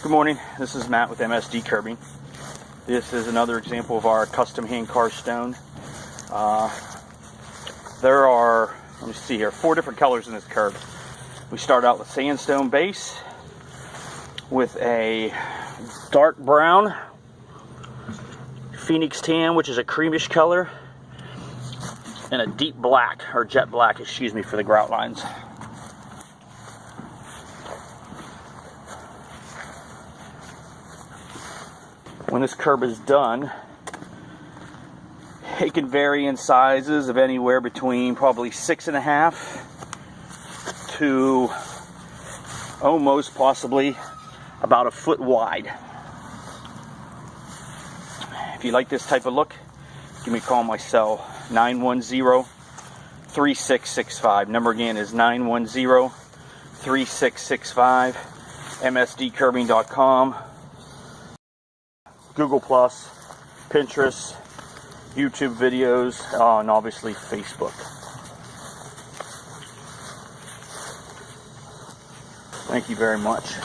Good morning, this is Matt with MSD Curbing. This is another example of our custom hand carved stone. There are, let me see here, 4 different colors in this curb. We start out with Sandstone Base with a dark brown, Phoenix Tan, which is a creamish color, and a deep black, or jet black, excuse me, for the Grout Lines. When this curb is done, it can vary in sizes of anywhere between probably 6.5 to almost possibly about a foot wide. If you like this type of look, give me a call on my cell, 910-3665. Number again is 910-3665. MSDcurbing.com. Google+, Pinterest, YouTube videos, and obviously Facebook. Thank you very much.